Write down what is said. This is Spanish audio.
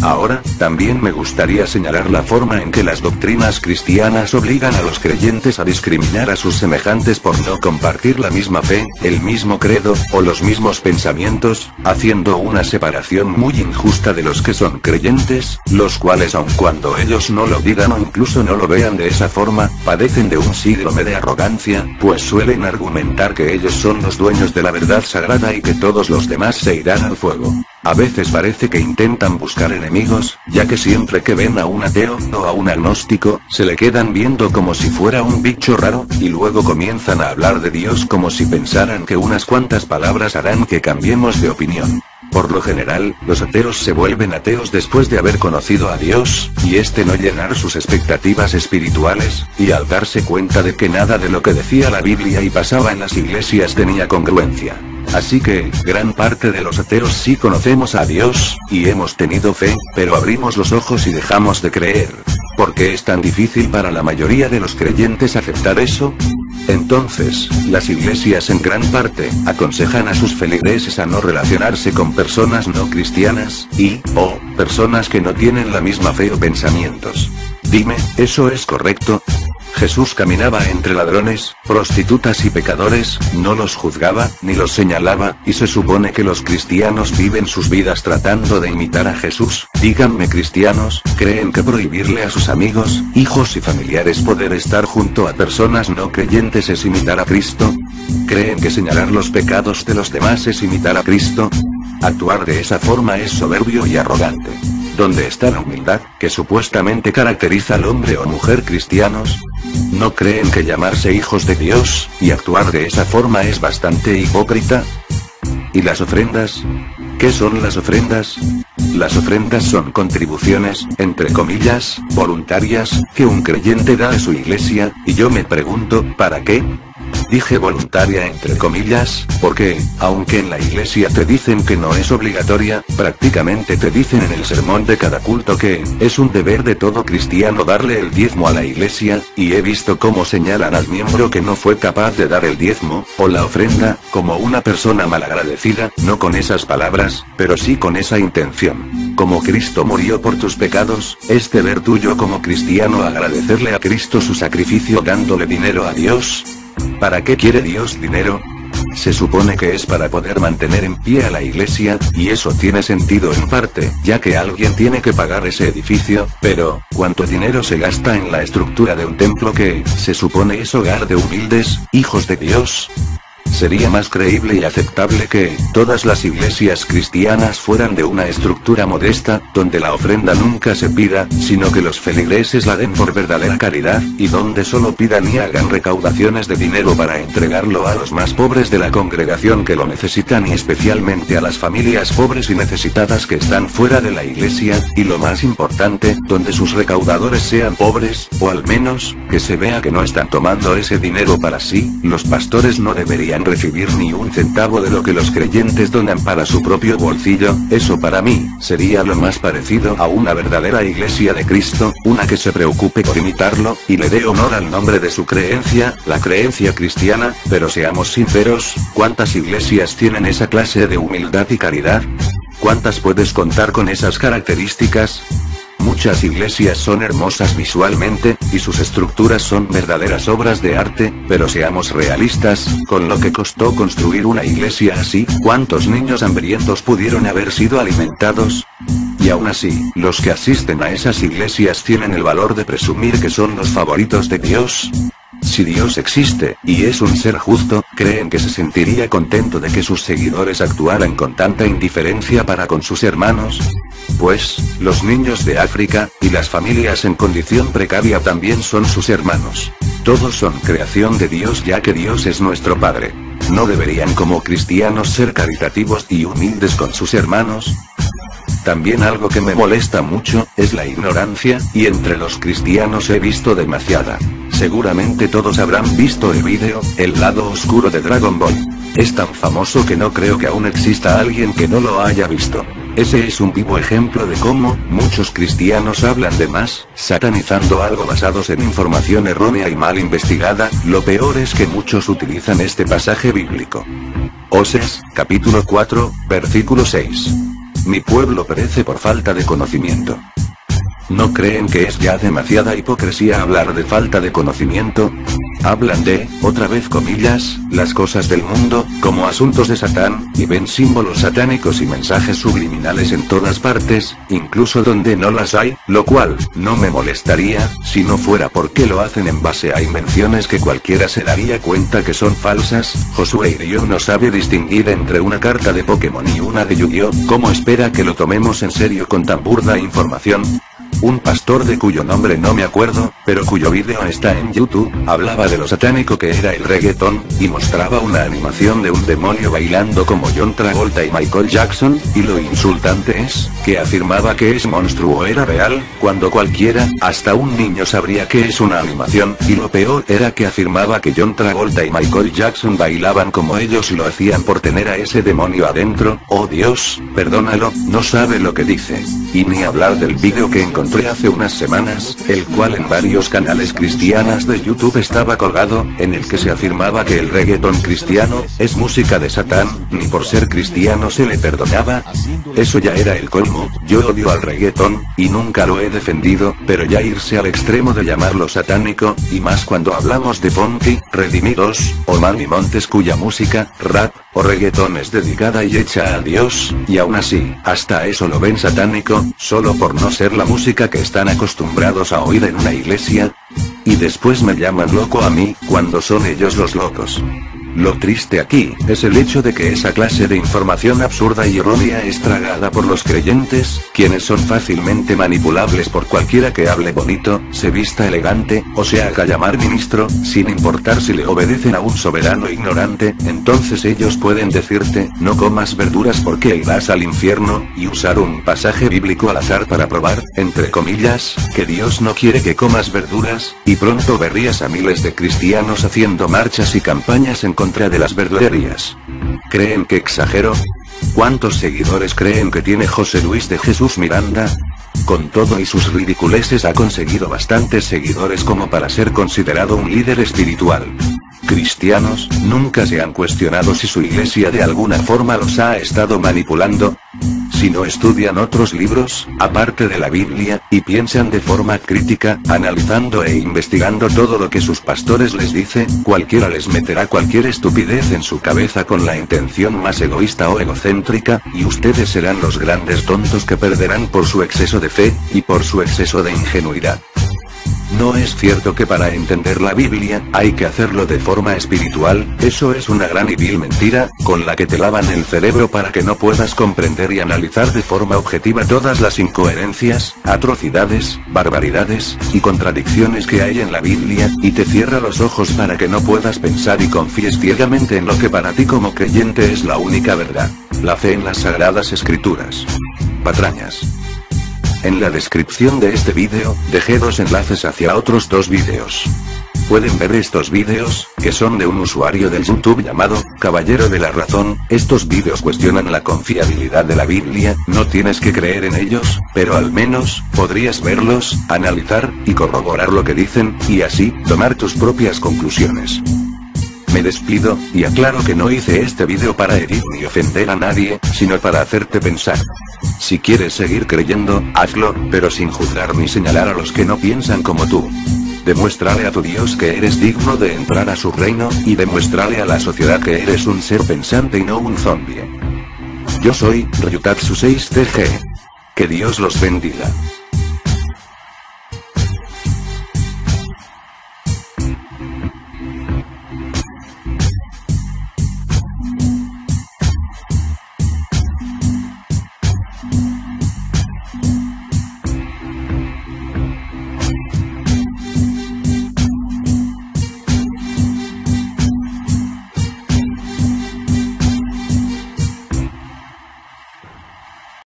Ahora, también me gustaría señalar la forma en que las doctrinas cristianas obligan a los creyentes a discriminar a sus semejantes por no compartir la misma fe, el mismo credo, o los mismos pensamientos, haciendo una separación muy injusta de los que son creyentes, los cuales aun cuando ellos no lo digan o incluso no lo vean de esa forma, padecen de un síndrome de arrogancia, pues suelen argumentar que ellos son los dueños de la verdad sagrada y que todos los demás se irán al fuego. A veces parece que intentan buscar enemigos, ya que siempre que ven a un ateo o a un agnóstico, se le quedan viendo como si fuera un bicho raro, y luego comienzan a hablar de Dios como si pensaran que unas cuantas palabras harán que cambiemos de opinión. Por lo general, los ateos se vuelven ateos después de haber conocido a Dios, y no llenar sus expectativas espirituales, y al darse cuenta de que nada de lo que decía la Biblia y pasaba en las iglesias tenía congruencia. Así que, gran parte de los ateos sí conocemos a Dios, y hemos tenido fe, pero abrimos los ojos y dejamos de creer. ¿Por qué es tan difícil para la mayoría de los creyentes aceptar eso? Entonces, las iglesias en gran parte, aconsejan a sus feligreses a no relacionarse con personas no cristianas, o personas que no tienen la misma fe o pensamientos. Dime, ¿eso es correcto? Jesús caminaba entre ladrones, prostitutas y pecadores, no los juzgaba, ni los señalaba, y se supone que los cristianos viven sus vidas tratando de imitar a Jesús. Díganme, cristianos, ¿creen que prohibirle a sus amigos, hijos y familiares poder estar junto a personas no creyentes es imitar a Cristo? ¿Creen que señalar los pecados de los demás es imitar a Cristo? Actuar de esa forma es soberbio y arrogante. ¿Dónde está la humildad, que supuestamente caracteriza al hombre o mujer cristianos? ¿No creen que llamarse hijos de Dios, y actuar de esa forma es bastante hipócrita? ¿Y las ofrendas? ¿Qué son las ofrendas? Las ofrendas son contribuciones, entre comillas, voluntarias, que un creyente da a su iglesia, y yo me pregunto, ¿para qué? Dije voluntaria entre comillas, porque, aunque en la iglesia te dicen que no es obligatoria, prácticamente te dicen en el sermón de cada culto que es un deber de todo cristiano darle el diezmo a la iglesia, y he visto cómo señalan al miembro que no fue capaz de dar el diezmo, o la ofrenda, como una persona malagradecida, no con esas palabras, pero sí con esa intención. Como Cristo murió por tus pecados, es deber tuyo como cristiano agradecerle a Cristo su sacrificio dándole dinero a Dios. ¿Para qué quiere Dios dinero? Se supone que es para poder mantener en pie a la iglesia, y eso tiene sentido en parte, ya que alguien tiene que pagar ese edificio, pero, ¿cuánto dinero se gasta en la estructura de un templo que, se supone es hogar de humildes, hijos de Dios? Sería más creíble y aceptable que todas las iglesias cristianas fueran de una estructura modesta, donde la ofrenda nunca se pida, sino que los feligreses la den por verdadera caridad, y donde solo pidan y hagan recaudaciones de dinero para entregarlo a los más pobres de la congregación que lo necesitan y especialmente a las familias pobres y necesitadas que están fuera de la iglesia, y lo más importante, donde sus recaudadores sean pobres, o al menos, que se vea que no están tomando ese dinero para sí. Los pastores no deberían recibir ni un centavo de lo que los creyentes donan para su propio bolsillo. Eso para mí, sería lo más parecido a una verdadera iglesia de Cristo, una que se preocupe por imitarlo, y le dé honor al nombre de su creencia, la creencia cristiana. Pero seamos sinceros, ¿cuántas iglesias tienen esa clase de humildad y caridad? ¿Cuántas puedes contar con esas características? Muchas iglesias son hermosas visualmente, y sus estructuras son verdaderas obras de arte, pero seamos realistas, con lo que costó construir una iglesia así, ¿cuántos niños hambrientos pudieron haber sido alimentados? Y aún así, los que asisten a esas iglesias tienen el valor de presumir que son los favoritos de Dios. Si Dios existe, y es un ser justo, ¿creen que se sentiría contento de que sus seguidores actuaran con tanta indiferencia para con sus hermanos? Pues, los niños de África, y las familias en condición precaria también son sus hermanos. Todos son creación de Dios, ya que Dios es nuestro Padre. ¿No deberían como cristianos ser caritativos y humildes con sus hermanos? También algo que me molesta mucho, es la ignorancia, y entre los cristianos he visto demasiada. Seguramente todos habrán visto el vídeo, El lado oscuro de Dragon Ball. Es tan famoso que no creo que aún exista alguien que no lo haya visto. Ese es un vivo ejemplo de cómo, muchos cristianos hablan de más, satanizando algo basados en información errónea y mal investigada. Lo peor es que muchos utilizan este pasaje bíblico. Oseas, capítulo 4, versículo 6. mi pueblo perece por falta de conocimiento. ¿No creen que es ya demasiada hipocresía hablar de falta de conocimiento? Hablan de, otra vez comillas, las cosas del mundo, como asuntos de Satán, y ven símbolos satánicos y mensajes subliminales en todas partes, incluso donde no las hay, lo cual, no me molestaría, si no fuera porque lo hacen en base a invenciones que cualquiera se daría cuenta que son falsas. Josué Irión no sabe distinguir entre una carta de Pokémon y una de Yu-Gi-Oh! ¿Cómo espera que lo tomemos en serio con tan burda información? Un pastor de cuyo nombre no me acuerdo, pero cuyo vídeo está en YouTube, hablaba de lo satánico que era el reggaetón, y mostraba una animación de un demonio bailando como John Travolta y Michael Jackson, y lo insultante es, que afirmaba que ese monstruo era real, cuando cualquiera, hasta un niño sabría que es una animación, y lo peor era que afirmaba que John Travolta y Michael Jackson bailaban como ellos y lo hacían por tener a ese demonio adentro. Oh Dios, perdónalo, no sabe lo que dice. Y ni hablar del vídeo que encontré hace unas semanas, el cual en varios canales cristianas de YouTube estaba colgado, en el que se afirmaba que el reggaetón cristiano es música de Satán, ni por ser cristiano se le perdonaba. Eso ya era el colmo. Yo odio al reggaetón, y nunca lo he defendido, pero ya irse al extremo de llamarlo satánico, y más cuando hablamos de Ponky, Redimidos, o Manny Montes cuya música, rap, o reggaetón es dedicada y hecha a Dios, y aún así, hasta eso lo ven satánico, solo por no ser la música que están acostumbrados a oír en una iglesia. Y después me llaman loco a mí, cuando son ellos los locos. Lo triste aquí, es el hecho de que esa clase de información absurda y errónea es tragada por los creyentes, quienes son fácilmente manipulables por cualquiera que hable bonito, se vista elegante, o se haga llamar ministro, sin importar si le obedecen a un soberano ignorante. Entonces ellos pueden decirte, no comas verduras porque irás al infierno, y usar un pasaje bíblico al azar para probar, entre comillas, que Dios no quiere que comas verduras, y pronto verías a miles de cristianos haciendo marchas y campañas en contra de las verdulerías. ¿Creen que exagero? ¿Cuántos seguidores creen que tiene José Luis de Jesús Miranda? Con todo y sus ridiculeces ha conseguido bastantes seguidores como para ser considerado un líder espiritual. Cristianos, nunca se han cuestionado si su iglesia de alguna forma los ha estado manipulando. Si no estudian otros libros, aparte de la Biblia, y piensan de forma crítica, analizando e investigando todo lo que sus pastores les dice, cualquiera les meterá cualquier estupidez en su cabeza con la intención más egoísta o egocéntrica, y ustedes serán los grandes tontos que perderán por su exceso de fe, y por su exceso de ingenuidad. No es cierto que para entender la Biblia, hay que hacerlo de forma espiritual. Eso es una gran y vil mentira, con la que te lavan el cerebro para que no puedas comprender y analizar de forma objetiva todas las incoherencias, atrocidades, barbaridades, y contradicciones que hay en la Biblia, y te cierra los ojos para que no puedas pensar y confíes ciegamente en lo que para ti como creyente es la única verdad: la fe en las sagradas escrituras. Patrañas. En la descripción de este vídeo, dejé dos enlaces hacia otros dos vídeos. Pueden ver estos vídeos, que son de un usuario del YouTube llamado Caballero de la Razón. Estos vídeos cuestionan la confiabilidad de la Biblia, no tienes que creer en ellos, pero al menos, podrías verlos, analizar, y corroborar lo que dicen, y así, tomar tus propias conclusiones. Me despido, y aclaro que no hice este vídeo para herir ni ofender a nadie, sino para hacerte pensar. Si quieres seguir creyendo, hazlo, pero sin juzgar ni señalar a los que no piensan como tú. Demuéstrale a tu Dios que eres digno de entrar a su reino, y demuéstrale a la sociedad que eres un ser pensante y no un zombie. Yo soy Ryutatsu 6TG. Que Dios los bendiga.